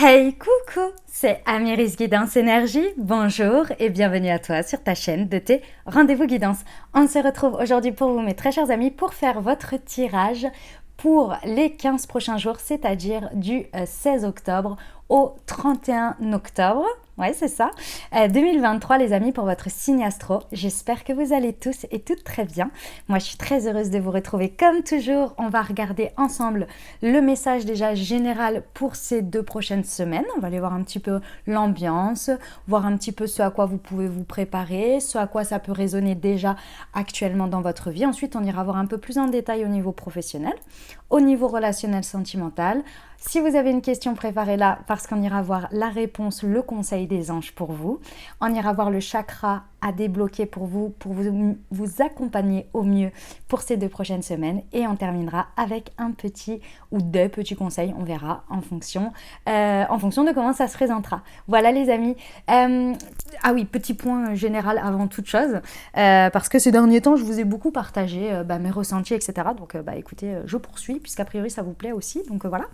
Hey, coucou, c'est Amiris Guidance Énergie. Bonjour et bienvenue à toi sur ta chaîne de tes rendez-vous guidance. On se retrouve aujourd'hui pour vous, mes très chers amis, pour faire votre tirage pour les 15 prochains jours, c'est-à-dire du 16 octobre au 31 octobre. Ouais, c'est ça. 2023, les amis, pour votre signe astro. J'espère que vous allez tous et toutes très bien. Moi, je suis très heureuse de vous retrouver comme toujours. On va regarder ensemble le message déjà général pour ces 2 prochaines semaines. On va aller voir un petit peu l'ambiance, voir un petit peu ce à quoi vous pouvez vous préparer, ce à quoi ça peut résonner déjà actuellement dans votre vie. Ensuite, on ira voir un peu plus en détail au niveau professionnel, au niveau relationnel sentimental. Si vous avez une question, préparez-la parce qu'on ira voir la réponse, le conseil des anges pour vous. On ira voir le chakra à débloquer pour vous accompagner au mieux pour ces 2 prochaines semaines. Et on terminera avec un petit ou 2 petits conseils, on verra en fonction de comment ça se présentera. Voilà les amis. Ah oui, petit point général avant toute chose, parce que ces derniers temps, je vous ai beaucoup partagé mes ressentis, etc. Donc écoutez, je poursuis, puisqu'a priori ça vous plaît aussi. Donc voilà.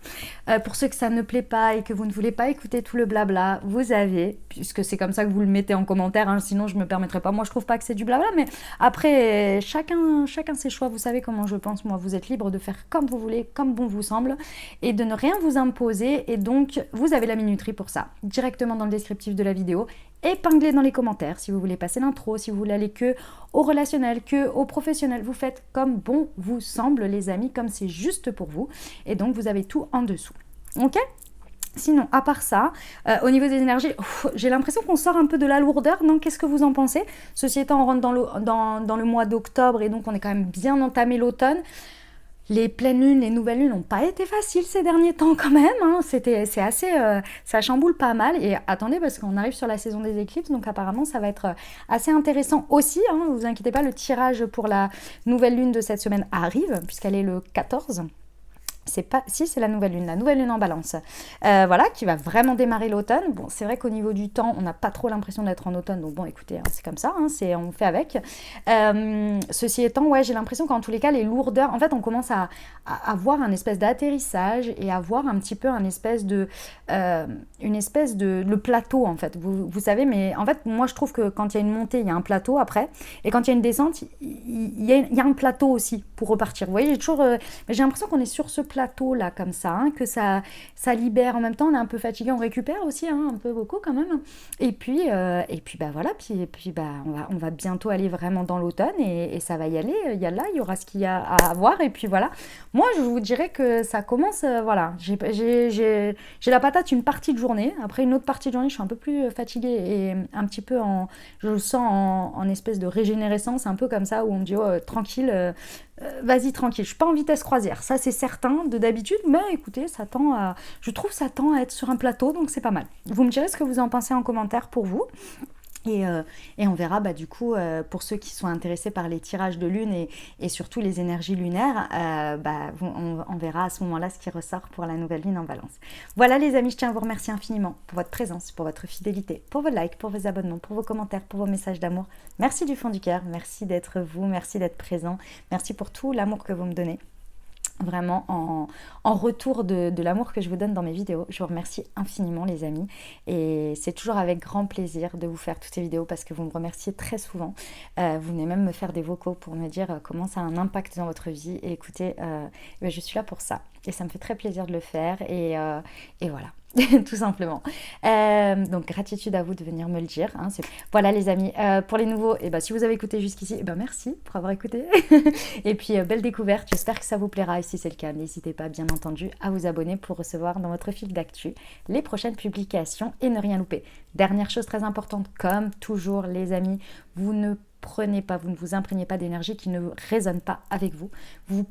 Pour ceux que ça ne plaît pas et que vous ne voulez pas écouter tout le blabla, vous avez, puisque c'est comme ça que vous le mettez en commentaire, hein, sinon je me permettrai pas. Moi je trouve pas que c'est du blabla, mais après chacun ses choix. Vous savez comment je pense. Moi, vous êtes libre de faire comme vous voulez, comme bon vous semble, et de ne rien vous imposer. Et donc vous avez la minuterie pour ça, directement dans le descriptif de la vidéo, épinglé dans les commentaires. Si vous voulez passer l'intro, si vous voulez aller que au relationnel, que au professionnel, vous faites comme bon vous semble, les amis, comme c'est juste pour vous. Et donc vous avez tout en dessous. Ok ? Sinon, à part ça, au niveau des énergies, j'ai l'impression qu'on sort un peu de la lourdeur, non ? Qu'est-ce que vous en pensez ? Ceci étant, on rentre dans le mois d'octobre et donc on est quand même bien entamé l'automne. Les pleines lunes, les nouvelles lunes n'ont pas été faciles ces derniers temps quand même, hein. C'est assez, ça chamboule pas mal. Et attendez, parce qu'on arrive sur la saison des éclises, donc apparemment ça va être assez intéressant aussi, hein. Ne vous inquiétez pas, le tirage pour la nouvelle lune de cette semaine arrive, puisqu'elle est le 14. C'est la nouvelle lune en balance, voilà, qui va vraiment démarrer l'automne. Bon, c'est vrai qu'au niveau du temps, on n'a pas trop l'impression d'être en automne, donc bon, écoutez, hein, c'est comme ça, hein, on fait avec. Ceci étant, ouais, j'ai l'impression qu'en tous les cas, les lourdeurs, en fait, on commence à avoir un espèce d'atterrissage et à voir un petit peu une espèce de le plateau, en fait, vous savez, mais en fait, moi, je trouve que quand il y a une montée, il y a un plateau après, et quand il y a une descente, il y a un plateau aussi pour repartir. Vous voyez, j'ai l'impression qu'on est sur ce plateau là comme ça, hein, que ça libère en même temps. On est un peu fatigué, on récupère aussi, hein, un peu beaucoup quand même. Et puis voilà, puis on va bientôt aller vraiment dans l'automne et ça va y aller. Il y aura ce qu'il y a à voir. Et puis voilà, moi je vous dirais que ça commence, voilà, j'ai la patate une partie de journée. Après une autre partie de journée, je suis un peu plus fatiguée et un petit peu je le sens en espèce de régénérescence, un peu comme ça, où on me dit oh, tranquille, vas-y tranquille, je suis pas en vitesse croisière, ça c'est certain de d'habitude, mais écoutez, je trouve ça tend à être sur un plateau, donc c'est pas mal. Vous me direz ce que vous en pensez en commentaire pour vous. Et on verra du coup, pour ceux qui sont intéressés par les tirages de lune et surtout les énergies lunaires, on verra à ce moment-là ce qui ressort pour la nouvelle lune en balance. Voilà les amis, je tiens à vous remercier infiniment pour votre présence, pour votre fidélité, pour vos likes, pour vos abonnements, pour vos commentaires, pour vos messages d'amour. Merci du fond du cœur, merci d'être vous, merci d'être présent, merci pour tout l'amour que vous me donnez. Vraiment en retour de l'amour que je vous donne dans mes vidéos. Je vous remercie infiniment les amis et c'est toujours avec grand plaisir de vous faire toutes ces vidéos parce que vous me remerciez très souvent. Vous venez même me faire des vocaux pour me dire comment ça a un impact dans votre vie et écoutez, je suis là pour ça et ça me fait très plaisir de le faire et voilà. Tout simplement. Donc gratitude à vous de venir me le dire, hein. Voilà les amis, pour les nouveaux, si vous avez écouté jusqu'ici, merci pour avoir écouté. Et puis belle découverte, j'espère que ça vous plaira et si c'est le cas, n'hésitez pas bien entendu à vous abonner pour recevoir dans votre fil d'actu les prochaines publications et ne rien louper. Dernière chose très importante, comme toujours les amis, vous ne vous imprégnez pas d'énergie qui ne résonne pas avec vous. Vous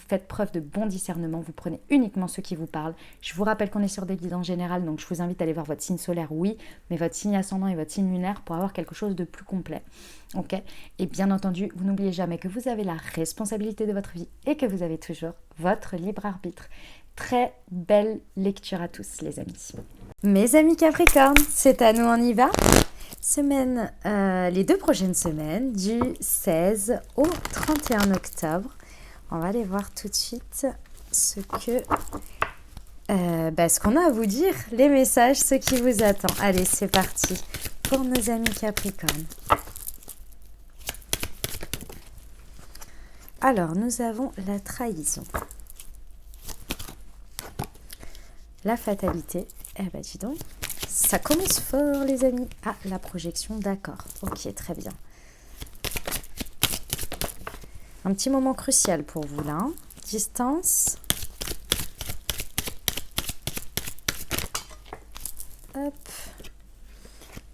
faites preuve de bon discernement, vous prenez uniquement ce qui vous parle. Je vous rappelle qu'on est sur des guides en général, donc je vous invite à aller voir votre signe solaire, oui, mais votre signe ascendant et votre signe lunaire pour avoir quelque chose de plus complet. Ok ? Et bien entendu, vous n'oubliez jamais que vous avez la responsabilité de votre vie et que vous avez toujours votre libre arbitre. Très belle lecture à tous les amis. Mes amis Capricorne, c'est à nous, on y va ? Les 2 prochaines semaines, du 16 au 31 octobre. On va aller voir tout de suite ce que Ce qu'on a à vous dire, les messages, ce qui vous attend. Allez, c'est parti pour nos amis Capricorne. Alors, nous avons la trahison. La fatalité. Eh ben, dis donc, ça commence fort, les amis. Ah, la projection, d'accord. Ok, très bien. Un petit moment crucial pour vous, là. Hein. Distance. Hop.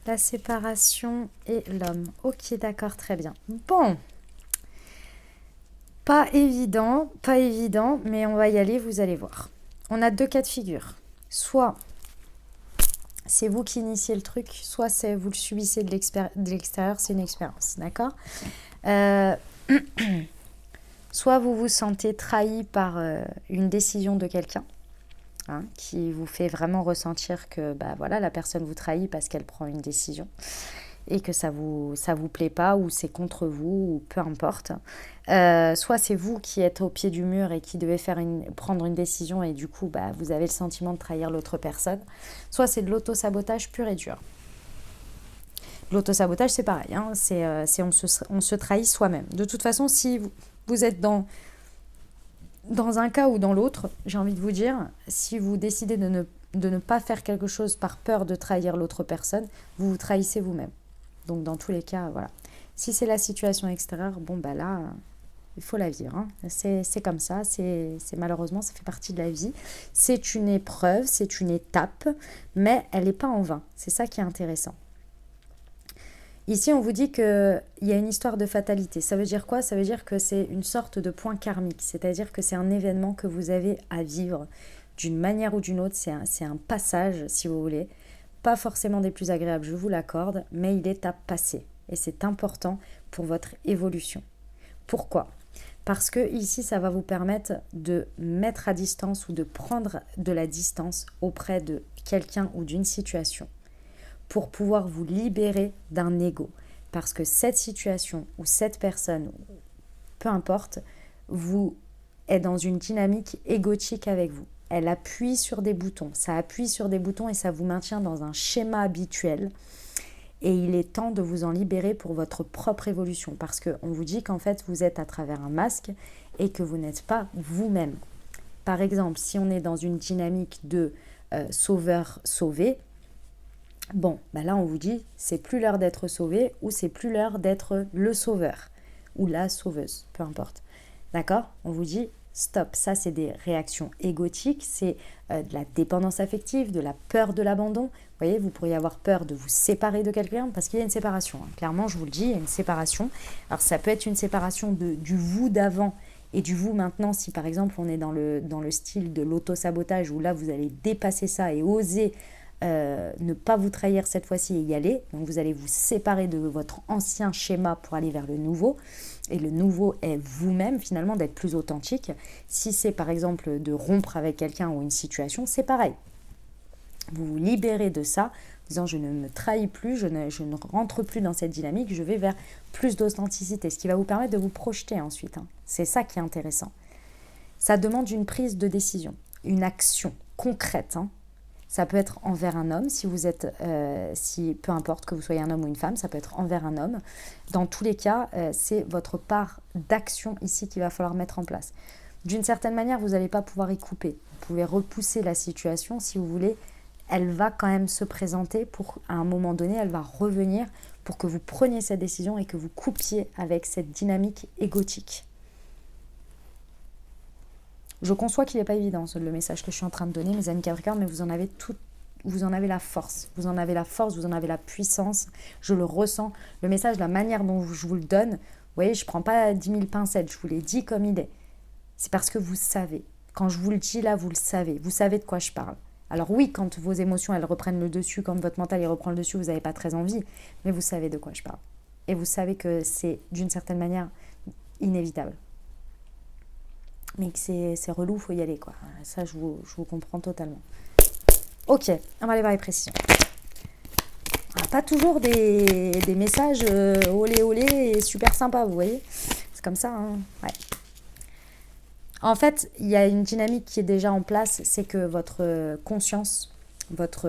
La séparation et l'homme. Ok, d'accord, très bien. Bon. Pas évident, mais on va y aller, vous allez voir. On a 2 cas de figure. Soit c'est vous qui initiez le truc, soit c'est vous le subissez de l'extérieur, c'est une expérience, d'accord Soit vous vous sentez trahi par une décision de quelqu'un, hein, qui vous fait vraiment ressentir que voilà, la personne vous trahit parce qu'elle prend une décision et que ça vous plaît pas ou c'est contre vous ou peu importe. Soit c'est vous qui êtes au pied du mur et qui devez prendre une décision et du coup vous avez le sentiment de trahir l'autre personne. Soit c'est de l'auto-sabotage pur et dur. L'auto-sabotage c'est pareil, hein, on se trahit soi-même. De toute façon, si vous êtes dans un cas ou dans l'autre, j'ai envie de vous dire, si vous décidez de ne pas faire quelque chose par peur de trahir l'autre personne, vous vous trahissez vous-même. Donc dans tous les cas, voilà. Si c'est la situation extérieure, là, il faut la vivre. Hein. C'est comme ça, c'est malheureusement, ça fait partie de la vie. C'est une épreuve, c'est une étape, mais elle n'est pas en vain. C'est ça qui est intéressant. Ici, on vous dit qu'il y a une histoire de fatalité. Ça veut dire quoi? Ça veut dire que c'est une sorte de point karmique, c'est-à-dire que c'est un événement que vous avez à vivre d'une manière ou d'une autre. C'est un passage, si vous voulez. Pas forcément des plus agréables, je vous l'accorde, mais il est à passer. Et c'est important pour votre évolution. Pourquoi? Parce que ici, ça va vous permettre de mettre à distance ou de prendre de la distance auprès de quelqu'un ou d'une situation pour pouvoir vous libérer d'un ego. Parce que cette situation ou cette personne, peu importe, vous est dans une dynamique égotique avec vous. Elle appuie sur des boutons. Ça appuie sur des boutons et ça vous maintient dans un schéma habituel. Et il est temps de vous en libérer pour votre propre évolution. Parce qu'on vous dit qu'en fait, vous êtes à travers un masque et que vous n'êtes pas vous-même. Par exemple, si on est dans une dynamique de sauveur-sauvé, là on vous dit, c'est plus l'heure d'être sauvé ou c'est plus l'heure d'être le sauveur ou la sauveuse, peu importe. D'accord? On vous dit, stop, ça c'est des réactions égotiques, c'est de la dépendance affective, de la peur de l'abandon. Vous voyez, vous pourriez avoir peur de vous séparer de quelqu'un parce qu'il y a une séparation. Hein. Clairement, je vous le dis, il y a une séparation. Alors ça peut être une séparation du vous d'avant et du vous maintenant, si par exemple on est dans le style de l'auto-sabotage où là vous allez dépasser ça et oser ne pas vous trahir cette fois-ci et y aller. Donc vous allez vous séparer de votre ancien schéma pour aller vers le nouveau. Et le nouveau est vous-même, finalement, d'être plus authentique. Si c'est par exemple de rompre avec quelqu'un ou une situation, c'est pareil. Vous vous libérez de ça, en disant je ne me trahis plus, je ne rentre plus dans cette dynamique, je vais vers plus d'authenticité, ce qui va vous permettre de vous projeter ensuite. Hein. C'est ça qui est intéressant. Ça demande une prise de décision, une action concrète. Hein. Ça peut être envers un homme, si vous êtes, peu importe que vous soyez un homme ou une femme, ça peut être envers un homme. Dans tous les cas, c'est votre part d'action ici qu'il va falloir mettre en place. D'une certaine manière, vous n'allez pas pouvoir y couper. Vous pouvez repousser la situation si vous voulez. Elle va quand même se présenter à un moment donné, elle va revenir pour que vous preniez cette décision et que vous coupiez avec cette dynamique égotique. Je conçois qu'il n'est pas évident, le message que je suis en train de donner, mes amis Capricorne, mais vous en avez la force. Vous en avez la force, vous en avez la puissance. Je le ressens. Le message, la manière dont je vous le donne, vous voyez, je ne prends pas 10 000 pincettes, je vous l'ai dit comme il est. C'est parce que vous savez. Quand je vous le dis là, vous le savez. Vous savez de quoi je parle. Alors oui, quand vos émotions, elles reprennent le dessus, quand votre mental, il reprend le dessus, vous n'avez pas très envie, mais vous savez de quoi je parle. Et vous savez que c'est, d'une certaine manière, inévitable. Mais que c'est relou, il faut y aller, quoi. Ça, je vous comprends totalement. Ok, on va aller voir les précisions. Pas toujours des messages olé olé et super sympas, vous voyez. C'est comme ça, hein. Ouais. En fait, il y a une dynamique qui est déjà en place, c'est que votre conscience, votre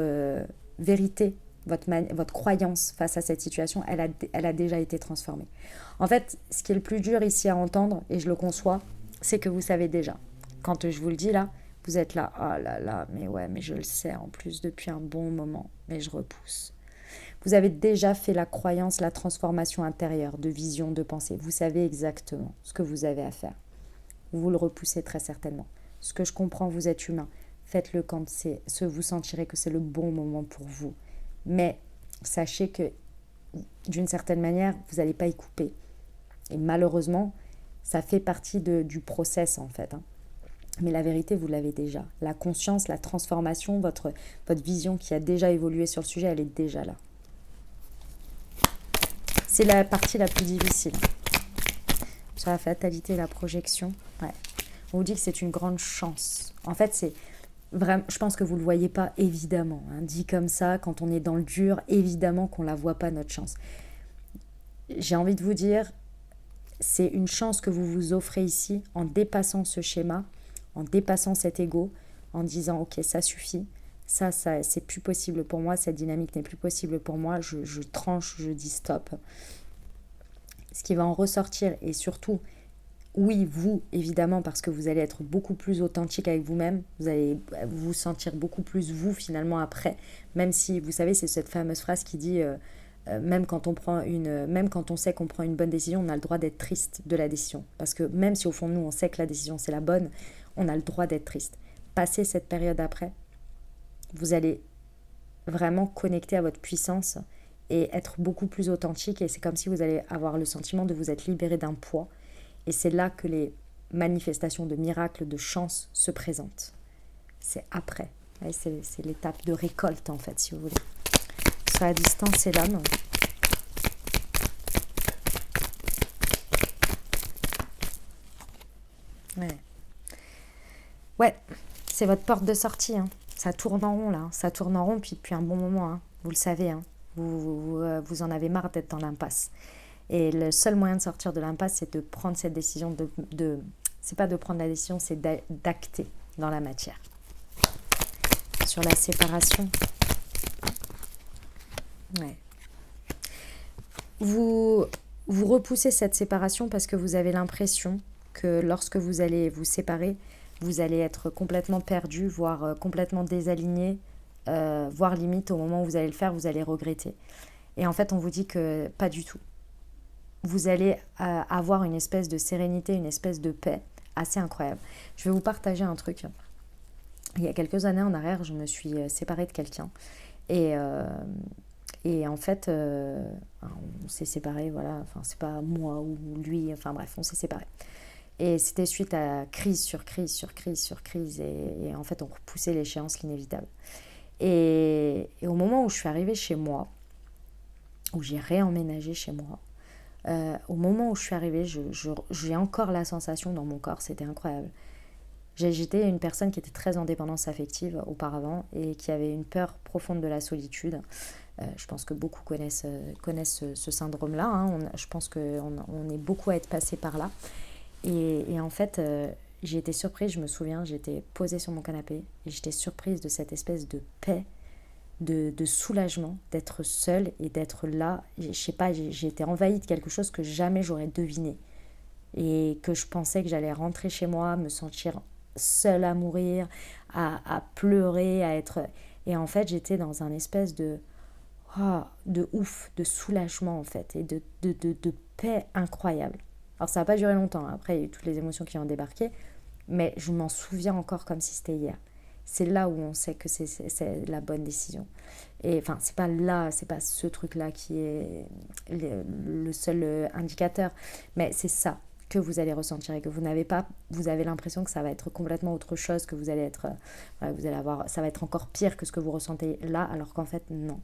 vérité, votre croyance face à cette situation, elle a déjà été transformée. En fait, ce qui est le plus dur ici à entendre, et je le conçois, c'est que vous savez déjà. Quand je vous le dis là, vous êtes là, oh là là, mais ouais, mais je le sais en plus depuis un bon moment, mais je repousse. Vous avez déjà fait la croyance, la transformation intérieure de vision, de pensée. Vous savez exactement ce que vous avez à faire. Vous le repoussez très certainement. Ce que je comprends, vous êtes humain. Faites-le quand vous sentirez que c'est le bon moment pour vous. Mais sachez que d'une certaine manière, vous n'allez pas y couper. Et malheureusement, ça fait partie du process en fait. Mais la vérité, vous l'avez déjà. La conscience, la transformation, votre vision qui a déjà évolué sur le sujet, elle est déjà là. C'est la partie la plus difficile. Sur la fatalité, la projection, ouais. On vous dit que c'est une grande chance. En fait, c'est vraiment, je pense que vous ne le voyez pas, évidemment. Dit comme ça, quand on est dans le dur, évidemment qu'on ne la voit pas, notre chance. J'ai envie de vous dire, c'est une chance que vous vous offrez ici en dépassant ce schéma, en dépassant cet ego, en disant ok, ça suffit, ça c'est plus possible pour moi, cette dynamique n'est plus possible pour moi, je tranche, je dis stop. Ce qui va en ressortir, et surtout, oui, vous, évidemment, parce que vous allez être beaucoup plus authentique avec vous-même, vous allez vous sentir beaucoup plus vous, finalement, après, même si, vous savez, c'est cette fameuse phrase qui dit même quand on sait qu'on prend une bonne décision, on a le droit d'être triste de la décision. Parce que même si au fond de nous, on sait que la décision, c'est la bonne, on a le droit d'être triste. Passer cette période après, vous allez vraiment connecter à votre puissance et être beaucoup plus authentique. Et c'est comme si vous allez avoir le sentiment de vous être libéré d'un poids. Et c'est là que les manifestations de miracles, de chance se présentent. C'est après. C'est l'étape de récolte, en fait, si vous voulez. Sur la distance, c'est l'homme. Ouais, c'est votre porte de sortie. Ça tourne en rond, là. Ça tourne en rond depuis un bon moment. Vous le savez. Vous en avez marre d'être dans l'impasse. Et le seul moyen de sortir de l'impasse, c'est de prendre cette décision c'est pas de prendre la décision, c'est d'acter dans la matière. Sur la séparation. Ouais. Vous repoussez cette séparation parce que vous avez l'impression que lorsque vous allez vous séparer, vous allez être complètement perdu, voire complètement désaligné, voire limite au moment où vous allez le faire, vous allez regretter. Et en fait, on vous dit que pas du tout. Vous allez avoir une espèce de sérénité, une espèce de paix assez incroyable. Je vais vous partager un truc. Il y a quelques années en arrière, je me suis séparée de quelqu'un. Et en fait, on s'est séparés, voilà. Enfin, c'est pas moi ou lui, enfin bref, on s'est séparés. Et c'était suite à crise sur crise sur crise sur crise. Et en fait, on repoussait l'échéance, l'inévitable. Et au moment où je suis arrivée chez moi, où j'ai réemménagé chez moi, au moment où je suis arrivée, j'ai encore la sensation dans mon corps, c'était incroyable. J'étais une personne qui était très en dépendance affective auparavant et qui avait une peur profonde de la solitude. Je pense que beaucoup connaissent ce syndrome-là. Je pense qu'on est beaucoup à être passé par là. Et en fait, j'ai été surprise, je me souviens, j'étais posée sur mon canapé et j'étais surprise de cette espèce de paix, de soulagement, d'être seule et d'être là. Je sais pas, j'ai été envahie de quelque chose que jamais j'aurais deviné. Et que je pensais que j'allais rentrer chez moi, me sentir seule à mourir, à pleurer, à être... Et en fait, j'étais dans un espèce de ouf, de soulagement en fait, et de paix incroyable. Alors ça n'a pas duré longtemps, après il y a eu toutes les émotions qui ont débarqué, mais je m'en souviens encore comme si c'était hier. C'est là où on sait que c'est la bonne décision. Et enfin, c'est pas ce truc-là qui est le seul indicateur, mais c'est ça que vous allez ressentir et que vous avez l'impression que ça va être complètement autre chose, que vous allez être, ça va être encore pire que ce que vous ressentez là, alors qu'en fait, non.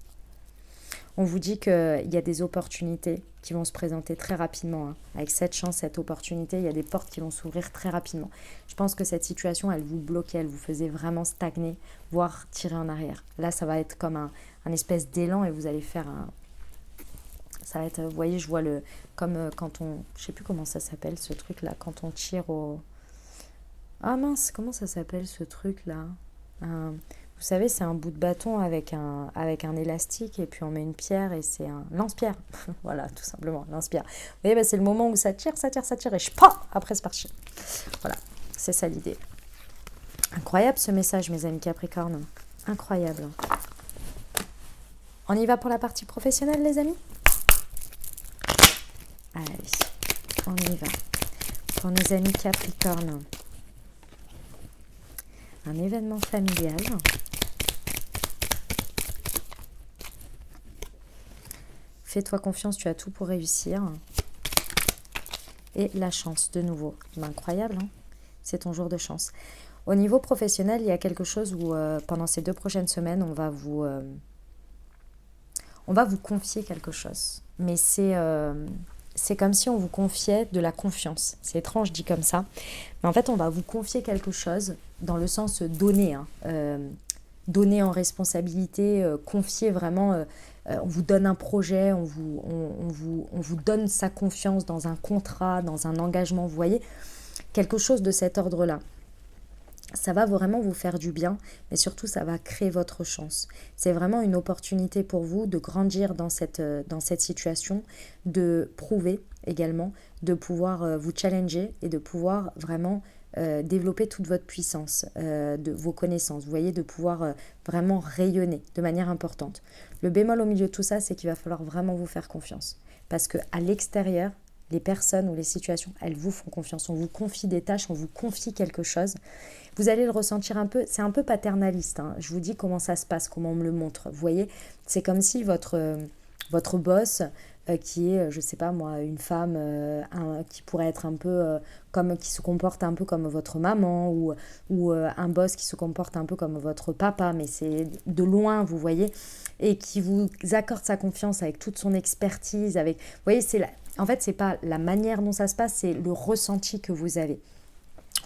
On vous dit qu'il y a des opportunités qui vont se présenter très rapidement. Avec cette chance, cette opportunité, il y a des portes qui vont s'ouvrir très rapidement. Je pense que cette situation, elle vous bloquait, elle vous faisait vraiment stagner, voire tirer en arrière. Là, ça va être comme un espèce d'élan et vous allez faire ça va être, vous voyez, je vois comme quand on... Je sais plus comment ça s'appelle, ce truc-là, quand on tire au... Ah mince, comment ça s'appelle ce truc-là? Vous savez, c'est un bout de bâton avec un élastique et puis on met une pierre et c'est un lance-pierre. Voilà, tout simplement, lance-pierre. Vous voyez, bah, c'est le moment où ça tire, ça tire, ça tire et après c'est parti. Voilà, c'est ça l'idée. Incroyable ce message, mes amis Capricorne. Incroyable. On y va pour la partie professionnelle, les amis? Allez, on y va. Pour nos amis Capricorne, un événement familial. Fais-toi confiance, tu as tout pour réussir. Et la chance, de nouveau. Incroyable, hein? C'est ton jour de chance. Au niveau professionnel, il y a quelque chose où pendant ces 2 prochaines semaines, on va vous confier quelque chose. Mais c'est comme si on vous confiait de la confiance. C'est étrange dit comme ça. Mais en fait, on va vous confier quelque chose dans le sens donner. Hein. Donner en responsabilité, confier vraiment. On vous donne un projet, on vous donne sa confiance dans un contrat, dans un engagement. Vous voyez, quelque chose de cet ordre-là. Ça va vraiment vous faire du bien, mais surtout ça va créer votre chance. C'est vraiment une opportunité pour vous de grandir dans cette situation, de prouver également, de pouvoir vous challenger et de pouvoir vraiment développer toute votre puissance, de vos connaissances. Vous voyez, de pouvoir vraiment rayonner de manière importante. Le bémol au milieu de tout ça, c'est qu'il va falloir vraiment vous faire confiance. Parce qu'à l'extérieur, les personnes ou les situations, elles vous font confiance. On vous confie des tâches, on vous confie quelque chose. Vous allez le ressentir un peu, c'est un peu paternaliste. Hein. Je vous dis comment ça se passe, comment on me le montre. Vous voyez, c'est comme si votre boss, qui est, je sais pas moi, une femme qui pourrait être un peu qui se comporte un peu comme votre maman ou un boss qui se comporte un peu comme votre papa, mais c'est de loin, vous voyez, et qui vous accorde sa confiance avec toute son expertise. Vous voyez, en fait, c'est pas la manière dont ça se passe, c'est le ressenti que vous avez.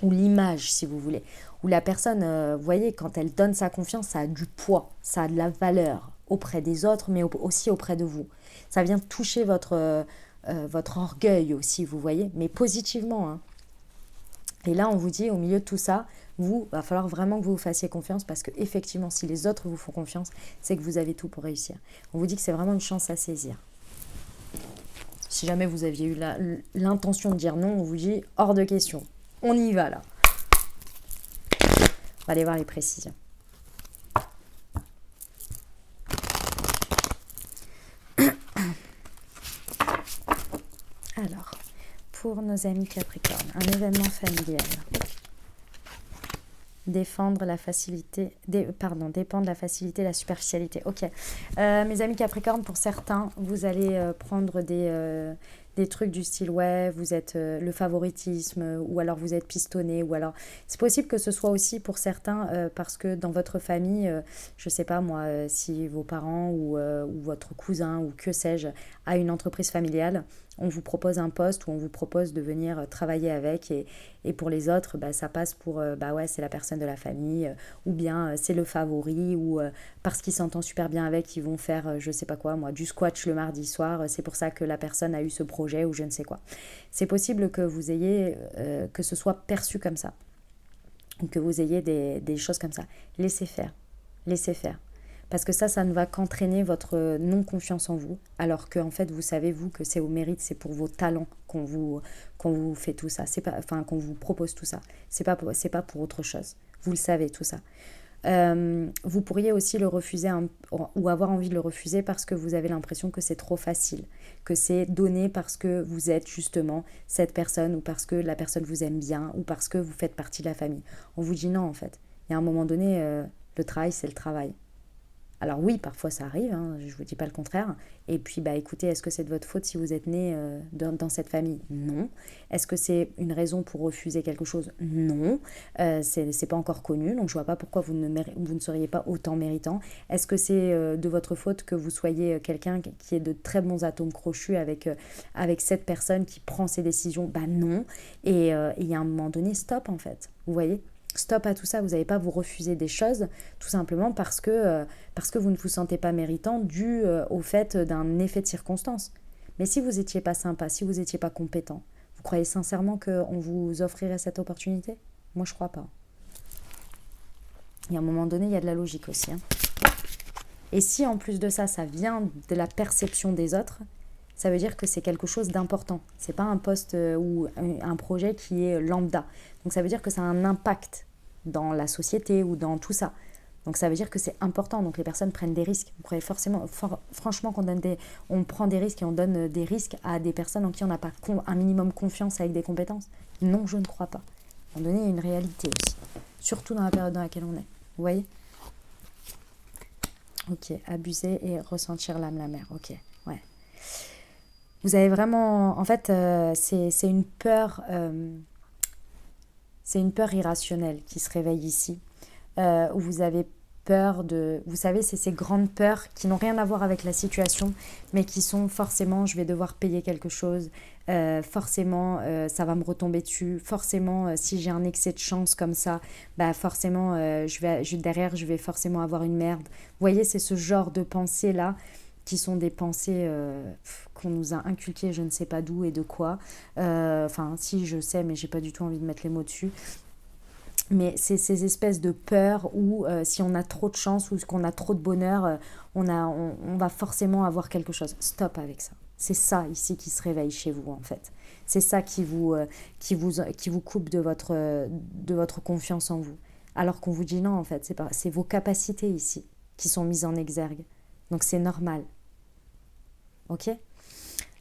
Ou l'image, si vous voulez. Où la personne, vous voyez, quand elle donne sa confiance, ça a du poids, ça a de la valeur auprès des autres, mais aussi auprès de vous. Ça vient toucher votre orgueil aussi, vous voyez, mais positivement. Hein. Et là, on vous dit, au milieu de tout ça, va falloir vraiment que vous vous fassiez confiance parce que effectivement, si les autres vous font confiance, c'est que vous avez tout pour réussir. On vous dit que c'est vraiment une chance à saisir. Si jamais vous aviez eu l'intention de dire non, on vous dit hors de question. On y va là. On va aller voir les précisions. Alors, pour nos amis Capricorne, un événement familial. Dépendre de la facilité, la superficialité. Ok. Mes amis Capricorne, pour certains, vous allez prendre des trucs du style ouais, vous êtes le favoritisme, ou alors vous êtes pistonné, ou alors c'est possible que ce soit aussi pour certains parce que dans votre famille, je sais pas moi, si vos parents ou votre cousin ou que sais-je a une entreprise familiale, on vous propose un poste ou on vous propose de venir travailler avec et pour les autres, bah, ça passe pour bah ouais, c'est la personne de la famille ou bien c'est le favori ou parce qu'ils s'entendent super bien avec, ils vont faire je sais pas quoi moi, du squash le mardi soir, c'est pour ça que la personne a eu ce projet ou je ne sais quoi. C'est possible que vous ayez que ce soit perçu comme ça ou que vous ayez des choses comme ça. Laissez faire. Laissez faire. Parce que ça ne va qu'entraîner votre non-confiance en vous, alors qu'en fait, vous savez, vous, que c'est au mérite, c'est pour vos talents qu'on vous fait tout ça, c'est pas, enfin, qu'on vous propose tout ça. C'est pas pour autre chose. Vous le savez, tout ça. Vous pourriez aussi le refuser ou avoir envie de le refuser parce que vous avez l'impression que c'est trop facile, que c'est donné parce que vous êtes justement cette personne ou parce que la personne vous aime bien ou parce que vous faites partie de la famille. On vous dit non, en fait. Il y a un moment donné, le travail, c'est le travail. Alors oui, parfois ça arrive, hein, je ne vous dis pas le contraire. Et puis, bah écoutez, est-ce que c'est de votre faute si vous êtes né dans cette famille? Non. Est-ce que c'est une raison pour refuser quelque chose? Non. C'est pas encore connu, donc je vois pas pourquoi vous ne seriez pas autant méritant. Est-ce que c'est de votre faute que vous soyez quelqu'un qui ait de très bons atomes crochus avec cette personne qui prend ses décisions? Bah non. Et il y a un moment donné, stop en fait. Vous voyez? Stop à tout ça, vous n'allez pas vous refuser des choses tout simplement parce que vous ne vous sentez pas méritant dû au fait d'un effet de circonstance. Mais si vous n'étiez pas sympa, si vous n'étiez pas compétent, vous croyez sincèrement qu'on vous offrirait cette opportunité? Moi, je crois pas. Et à un moment donné, il y a de la logique aussi. Hein. Et si en plus de ça, ça vient de la perception des autres, ça veut dire que c'est quelque chose d'important. C'est pas un poste ou un projet qui est lambda. Donc ça veut dire que ça a un impact dans la société ou dans tout ça. Donc ça veut dire que c'est important. Donc les personnes prennent des risques. Vous croyez franchement on prend des risques et on donne des risques à des personnes en qui on n'a pas un minimum confiance avec des compétences? Non, je ne crois pas. À un moment donné, il y a une réalité aussi. Surtout dans la période dans laquelle on est. Vous voyez? Ok, abuser et ressentir l'âme la mer. Ok, ouais. Vous avez vraiment... En fait, c'est une peur... c'est une peur irrationnelle qui se réveille ici. Où vous avez peur de... Vous savez, c'est ces grandes peurs qui n'ont rien à voir avec la situation, mais qui sont forcément, je vais devoir payer quelque chose, forcément, ça va me retomber dessus, forcément, si j'ai un excès de chance comme ça, bah forcément, derrière, je vais forcément avoir une merde. Vous voyez, c'est ce genre de pensées-là, qui sont des pensées qu'on nous a inculquées, je ne sais pas d'où et de quoi. Enfin, si, je sais, mais j'ai pas du tout envie de mettre les mots dessus. Mais c'est ces espèces de peurs où si on a trop de chance ou qu'on a trop de bonheur, on va forcément avoir quelque chose. Stop avec ça. C'est ça ici qui se réveille chez vous en fait. C'est ça qui vous coupe de votre confiance en vous. Alors qu'on vous dit non en fait, c'est vos capacités ici qui sont mises en exergue. Donc c'est normal. Ok ?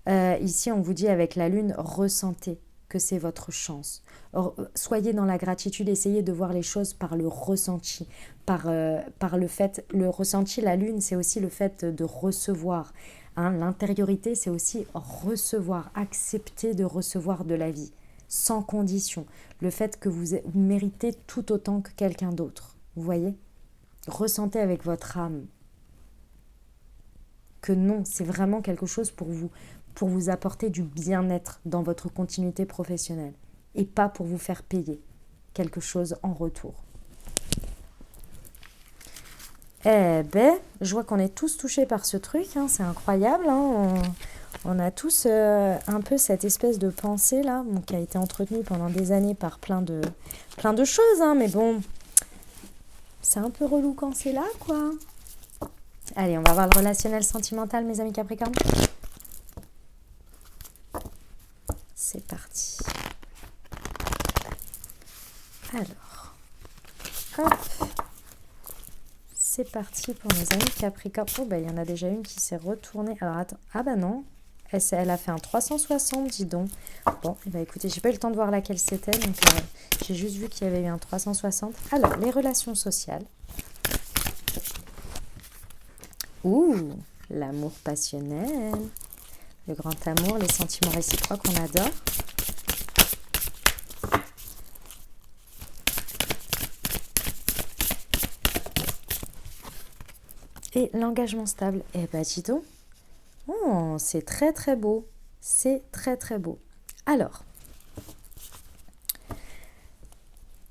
Ici on vous dit avec la lune, ressentez que c'est votre chance. Or, soyez dans la gratitude, essayez de voir les choses par le ressenti, par le fait, le ressenti, la lune, c'est aussi le fait de recevoir. Hein, l'intériorité, c'est aussi recevoir, accepter de recevoir de la vie, sans condition. Le fait que vous méritez tout autant que quelqu'un d'autre. Vous voyez ? Ressentez avec votre âme que non, c'est vraiment quelque chose pour vous apporter du bien-être dans votre continuité professionnelle et pas pour vous faire payer quelque chose en retour. Eh ben, je vois qu'on est tous touchés par ce truc, hein, c'est incroyable. Hein, on a tous un peu cette espèce de pensée là, qui a été entretenue pendant des années par plein de choses, hein, mais bon, c'est un peu relou quand c'est là, quoi. Allez, on va voir le relationnel sentimental, mes amis Capricorne. C'est parti. Alors, hop, c'est parti pour nos amis Capricorne. Oh, bah, il y en a déjà une qui s'est retournée. Alors, attends, ah bah non, elle a fait un 360, dis donc. Bon, bah écoutez, j'ai pas eu le temps de voir laquelle c'était, donc j'ai juste vu qu'il y avait eu un 360. Alors, les relations sociales. Ouh, l'amour passionnel, le grand amour, les sentiments réciproques, on adore. Et l'engagement stable, eh ben dis donc, oh, c'est très très beau, c'est très très beau. Alors,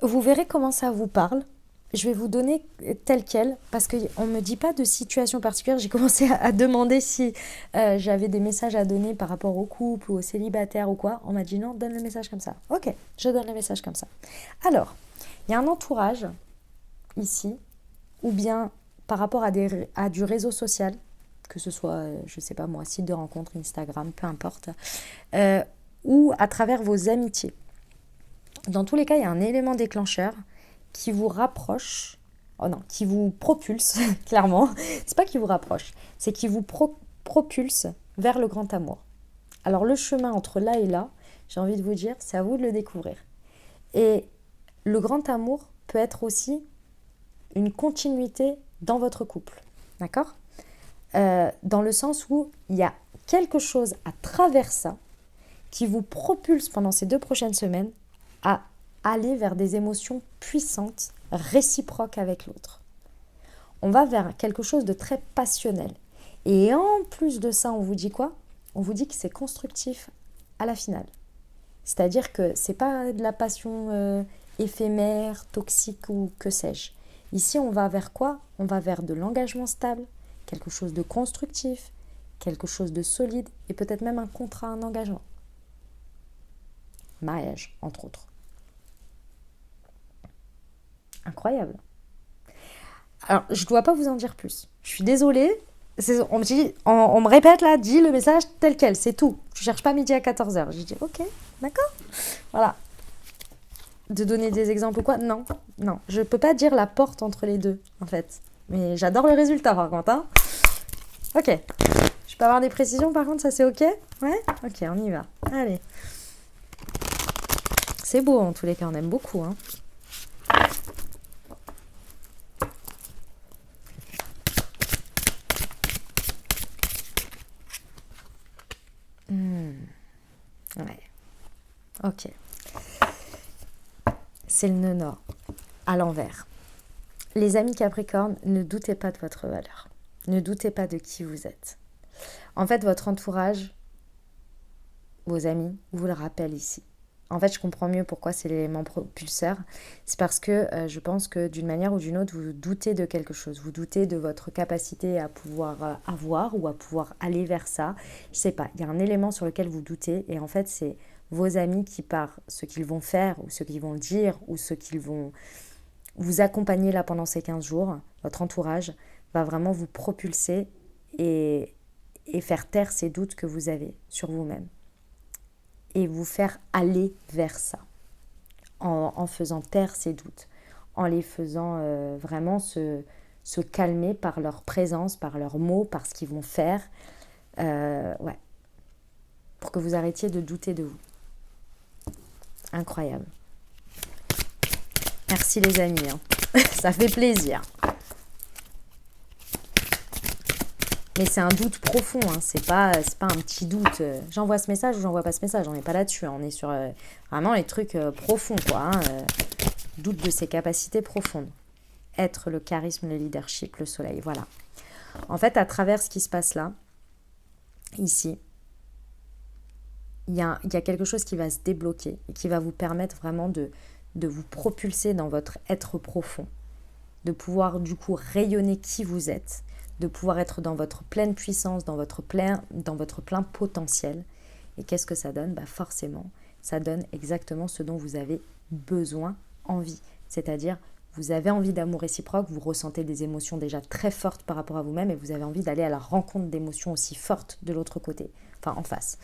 vous verrez comment ça vous parle. Je vais vous donner tel quel, parce qu'on ne me dit pas de situation particulière. J'ai commencé à demander si j'avais des messages à donner par rapport au couple ou aux célibataires ou quoi. On m'a dit non, donne le message comme ça. Ok, je donne le message comme ça. Alors, il y a un entourage ici, ou bien par rapport à du réseau social, que ce soit, je ne sais pas moi, site de rencontre, Instagram, peu importe, ou à travers vos amitiés. Dans tous les cas, il y a un élément déclencheur qui vous rapproche, qui vous propulse, clairement. C'est pas qui vous rapproche, c'est qui vous propulse vers le grand amour. Alors le chemin entre là et là, j'ai envie de vous dire, c'est à vous de le découvrir. Et le grand amour peut être aussi une continuité dans votre couple, d'accord ? Dans le sens où il y a quelque chose à travers ça qui vous propulse pendant ces 2 prochaines semaines à aller vers des émotions puissantes, réciproques avec l'autre. On va vers quelque chose de très passionnel. Et en plus de ça, on vous dit quoi ? On vous dit que c'est constructif à la finale. C'est-à-dire que c'est pas de la passion éphémère, toxique ou que sais-je. Ici, on va vers quoi ? On va vers de l'engagement stable, quelque chose de constructif, quelque chose de solide et peut-être même un contrat, un engagement. Mariage, entre autres. Incroyable. Alors, je ne dois pas vous en dire plus. Je suis désolée. On me répète là, dis le message tel quel, c'est tout. Tu cherches pas midi à 14h. J'ai dit, ok, d'accord. Voilà. De donner des exemples ou quoi? Non, non. Je peux pas dire la porte entre les deux, en fait. Mais j'adore le résultat, par contre. Hein. Ok. Je peux avoir des précisions, par contre, ça c'est ok? Ouais? Ok, on y va. Allez. C'est beau, en tous les cas, on aime beaucoup. Hein. Ouais. Ok. C'est le nœud nord, à l'envers. Les amis Capricorne, ne doutez pas de votre valeur. Ne doutez pas de qui vous êtes. En fait, votre entourage, vos amis, vous le rappellent ici. En fait, je comprends mieux pourquoi c'est l'élément propulseur. C'est parce que je pense que d'une manière ou d'une autre, vous doutez de quelque chose. Vous doutez de votre capacité à pouvoir avoir ou à pouvoir aller vers ça. Je sais pas, il y a un élément sur lequel vous doutez. Et en fait, c'est vos amis qui, par ce qu'ils vont faire ou ce qu'ils vont dire ou ce qu'ils vont vous accompagner là pendant ces 15 jours, votre entourage va vraiment vous propulser et faire taire ces doutes que vous avez sur vous-même. Et vous faire aller vers ça, en faisant taire ces doutes, en les faisant vraiment se calmer par leur présence, par leurs mots, par ce qu'ils vont faire, ouais, pour que vous arrêtiez de douter de vous. Incroyable. Merci les amis, hein. Ça fait plaisir. Mais c'est un doute profond, hein. C'est pas un petit doute. J'envoie ce message ou j'envoie pas ce message, on n'est pas là-dessus. Hein. On est sur vraiment les trucs profonds, quoi. Hein. Doute de ses capacités profondes. Être le charisme, le leadership, le soleil, voilà. En fait, à travers ce qui se passe là, ici, il y a quelque chose qui va se débloquer et qui va vous permettre vraiment de vous propulser dans votre être profond, de pouvoir du coup rayonner qui vous êtes, de pouvoir être dans votre pleine puissance, dans votre plein potentiel. Et qu'est-ce que ça donne? Forcément, ça donne exactement ce dont vous avez besoin, envie. C'est-à-dire, vous avez envie d'amour réciproque, vous ressentez des émotions déjà très fortes par rapport à vous-même et vous avez envie d'aller à la rencontre d'émotions aussi fortes de l'autre côté, enfin en face.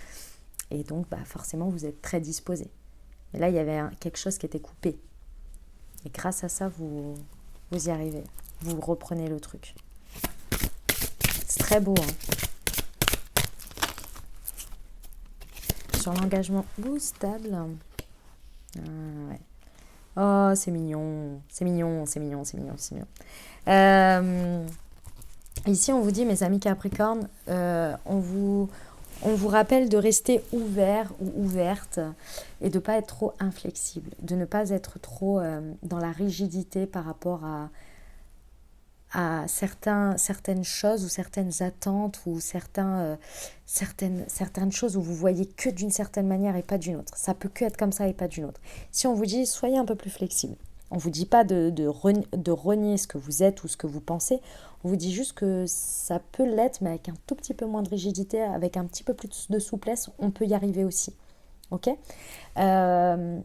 Et donc, forcément, vous êtes très disposé. Mais là, il y avait quelque chose qui était coupé. Et grâce à ça, vous y arrivez. Vous reprenez le truc. C'est très beau. Hein. Sur l'engagement stable. Ouais. Oh, c'est mignon. C'est mignon, c'est mignon, c'est mignon, c'est mignon. Ici, on vous dit, mes amis Capricorne, on vous rappelle de rester ouvert ou ouverte et de ne pas être trop inflexible, de ne pas être trop dans la rigidité par rapport à certaines choses ou certaines attentes ou certaines choses où vous voyez que d'une certaine manière et pas d'une autre. Ça peut que être comme ça et pas d'une autre. Si on vous dit, soyez un peu plus flexible. On ne vous dit pas de renier ce que vous êtes ou ce que vous pensez. On vous dit juste que ça peut l'être, mais avec un tout petit peu moins de rigidité, avec un petit peu plus de souplesse, on peut y arriver aussi. Ok ? Le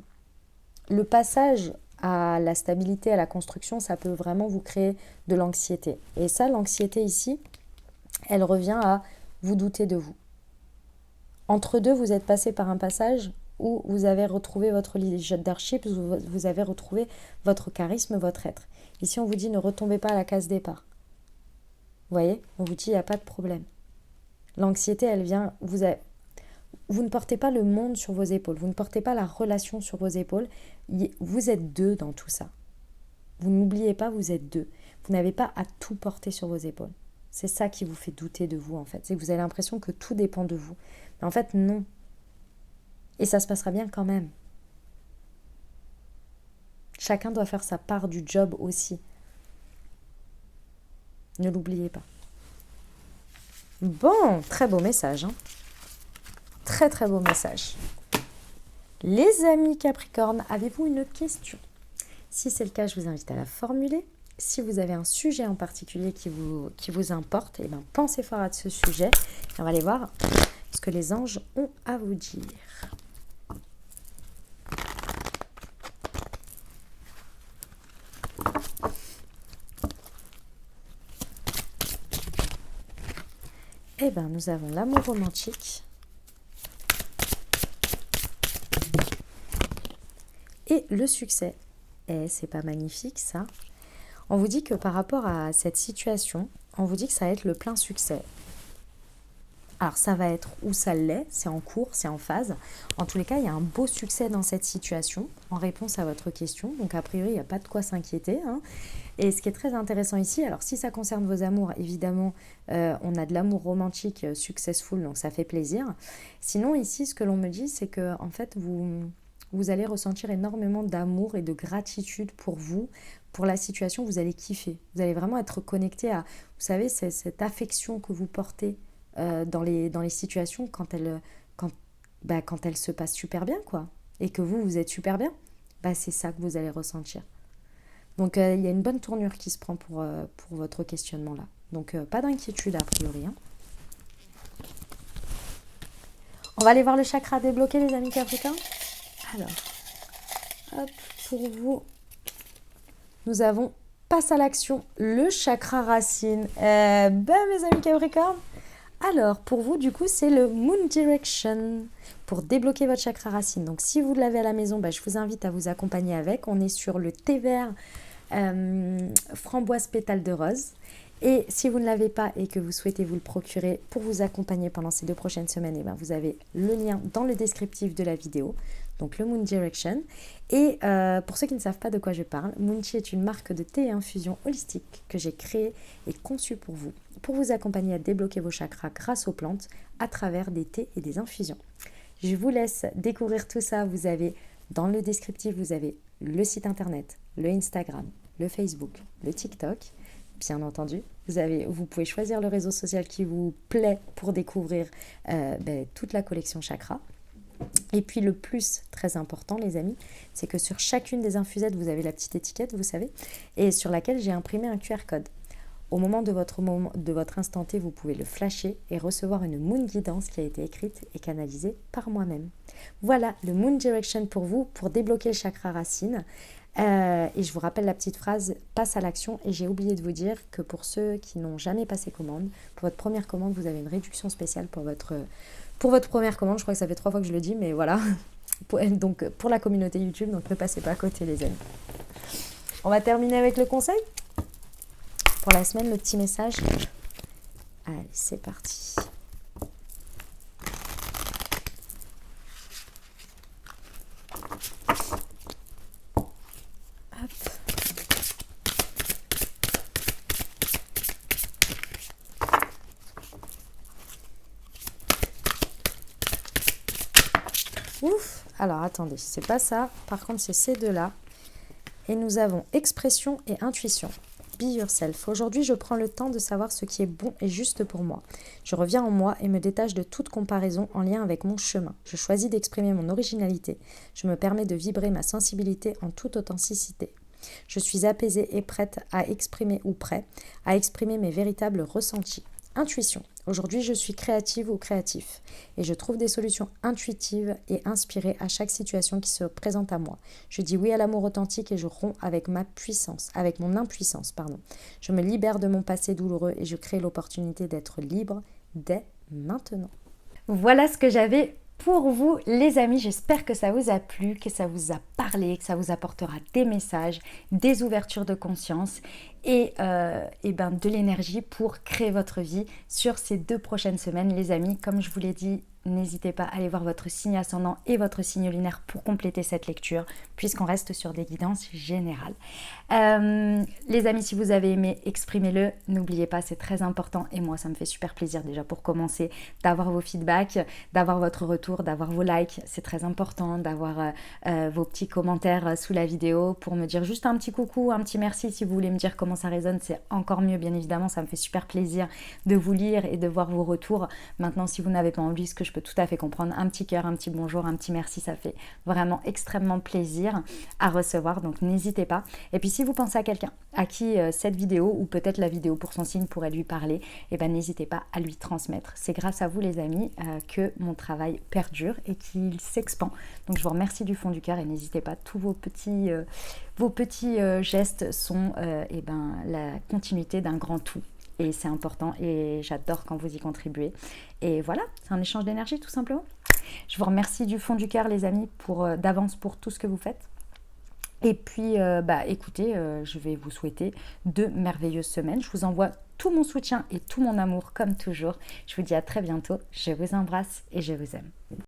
passage à la stabilité, à la construction, ça peut vraiment vous créer de l'anxiété. Et ça, l'anxiété ici, elle revient à vous douter de vous. Entre deux, vous êtes passé par un passage où vous avez retrouvé votre leadership, vous avez retrouvé votre charisme, votre être. Ici, on vous dit ne retombez pas à la case départ. Vous voyez, on vous dit il n'y a pas de problème. L'anxiété, elle vient, vous ne portez pas le monde sur vos épaules, vous ne portez pas la relation sur vos épaules, vous êtes deux dans tout ça. Vous n'oubliez pas, vous êtes deux. Vous n'avez pas à tout porter sur vos épaules. C'est ça qui vous fait douter de vous en fait. C'est que vous avez l'impression que tout dépend de vous. Mais en fait, non. Et ça se passera bien quand même. Chacun doit faire sa part du job aussi. Ne l'oubliez pas. Bon, très beau message. Hein. Très très beau message. Les amis Capricorne, avez-vous une question? Si c'est le cas, je vous invite à la formuler. Si vous avez un sujet en particulier qui vous importe, pensez fort à ce sujet. Et on va aller voir ce que les anges ont à vous dire. Eh bien, nous avons l'amour romantique et le succès. Et c'est pas magnifique ça? On vous dit que par rapport à cette situation, on vous dit que ça va être le plein succès. Alors ça va être où ça l'est, c'est en cours, c'est en phase. En tous les cas, il y a un beau succès dans cette situation en réponse à votre question. Donc a priori, il n'y a pas de quoi s'inquiéter, hein. Et ce qui est très intéressant ici, alors si ça concerne vos amours, évidemment, on a de l'amour romantique successful, donc ça fait plaisir. Sinon ici, ce que l'on me dit, c'est que en fait, vous allez ressentir énormément d'amour et de gratitude pour vous, pour la situation, vous allez kiffer. Vous allez vraiment être connecté à, vous savez, cette affection que vous portez dans les situations quand elles se passent super bien, quoi. Et que vous êtes super bien, c'est ça que vous allez ressentir. Donc il y a une bonne tournure qui se prend pour votre questionnement là. Donc pas d'inquiétude a priori, hein. On va aller voir le chakra débloqué, les amis capricornes. Alors, hop, pour vous, nous avons passe à l'action, le chakra racine. Mes amis capricornes. Alors, pour vous, du coup, c'est le Moon Direction pour débloquer votre chakra racine. Donc, si vous l'avez à la maison, je vous invite à vous accompagner avec. On est sur le thé vert framboise pétale de rose. Et si vous ne l'avez pas et que vous souhaitez vous le procurer pour vous accompagner pendant ces 2 prochaines semaines, vous avez le lien dans le descriptif de la vidéo. Donc, le Moon Direction. Et pour ceux qui ne savent pas de quoi je parle, Moonchi est une marque de thé et infusion holistique que j'ai créée et conçue pour vous accompagner à débloquer vos chakras grâce aux plantes à travers des thés et des infusions. Je vous laisse découvrir tout ça. Vous avez dans le descriptif, vous avez le site internet, le Instagram, le Facebook, le TikTok. Bien entendu, vous pouvez choisir le réseau social qui vous plaît pour découvrir toute la collection chakra. Et puis le plus très important, les amis, c'est que sur chacune des infusettes, vous avez la petite étiquette, vous savez, et sur laquelle j'ai imprimé un QR code. Au moment de votre instant T, vous pouvez le flasher et recevoir une Moon Guidance qui a été écrite et canalisée par moi-même. Voilà le Moon Direction pour vous, pour débloquer le chakra racine. Et je vous rappelle la petite phrase, passe à l'action. Et j'ai oublié de vous dire que pour ceux qui n'ont jamais passé commande, pour votre première commande, vous avez une réduction spéciale pour votre première commande. Je crois que ça fait 3 fois que je le dis, mais voilà. Donc pour la communauté YouTube, donc ne passez pas à côté, les amis. On va terminer avec le conseil. Pour la semaine, le petit message. Allez, c'est parti. Hop. Ouf. Alors, attendez, c'est pas ça. Par contre, c'est ces deux-là. Et nous avons expression et intuition. Be yourself. Aujourd'hui, je prends le temps de savoir ce qui est bon et juste pour moi. Je reviens en moi et me détache de toute comparaison en lien avec mon chemin. Je choisis d'exprimer mon originalité. Je me permets de vibrer ma sensibilité en toute authenticité. Je suis apaisée et prête à exprimer à exprimer mes véritables ressentis. Intuition. Aujourd'hui, je suis créative ou créatif et je trouve des solutions intuitives et inspirées à chaque situation qui se présente à moi. Je dis oui à l'amour authentique et je romps avec mon impuissance. Je me libère de mon passé douloureux et je crée l'opportunité d'être libre dès maintenant. Voilà ce que j'avais pour vous, les amis. J'espère que ça vous a plu, que ça vous a parlé, que ça vous apportera des messages, des ouvertures de conscience et de l'énergie pour créer votre vie sur ces 2 prochaines semaines, les amis. Comme je vous l'ai dit, n'hésitez pas à aller voir votre signe ascendant et votre signe lunaire pour compléter cette lecture, puisqu'on reste sur des guidances générales. Les amis, si vous avez aimé, exprimez-le. N'oubliez pas, c'est très important. Et moi, ça me fait super plaisir déjà pour commencer d'avoir vos feedbacks, d'avoir votre retour, d'avoir vos likes. C'est très important d'avoir vos petits commentaires sous la vidéo pour me dire juste un petit coucou, un petit merci. Si vous voulez me dire comment ça résonne, c'est encore mieux, bien évidemment. Ça me fait super plaisir de vous lire et de voir vos retours. Maintenant, si vous n'avez pas envie, ce que je peux tout à fait comprendre, un petit cœur, un petit bonjour, un petit merci, ça fait vraiment extrêmement plaisir à recevoir, donc n'hésitez pas. Et puis si vous pensez à quelqu'un à qui cette vidéo ou peut-être la vidéo pour son signe pourrait lui parler, n'hésitez pas à lui transmettre. C'est grâce à vous, les amis, que mon travail perdure et qu'il s'expand. Donc je vous remercie du fond du cœur et n'hésitez pas, tous vos petits gestes sont la continuité d'un grand tout. et c'est important et j'adore quand vous y contribuez. Et voilà, c'est un échange d'énergie tout simplement. Je vous remercie du fond du cœur les amis d'avance pour tout ce que vous faites. Et puis, écoutez, je vais vous souhaiter de merveilleuses semaines. Je vous envoie tout mon soutien et tout mon amour comme toujours. Je vous dis à très bientôt. Je vous embrasse et je vous aime.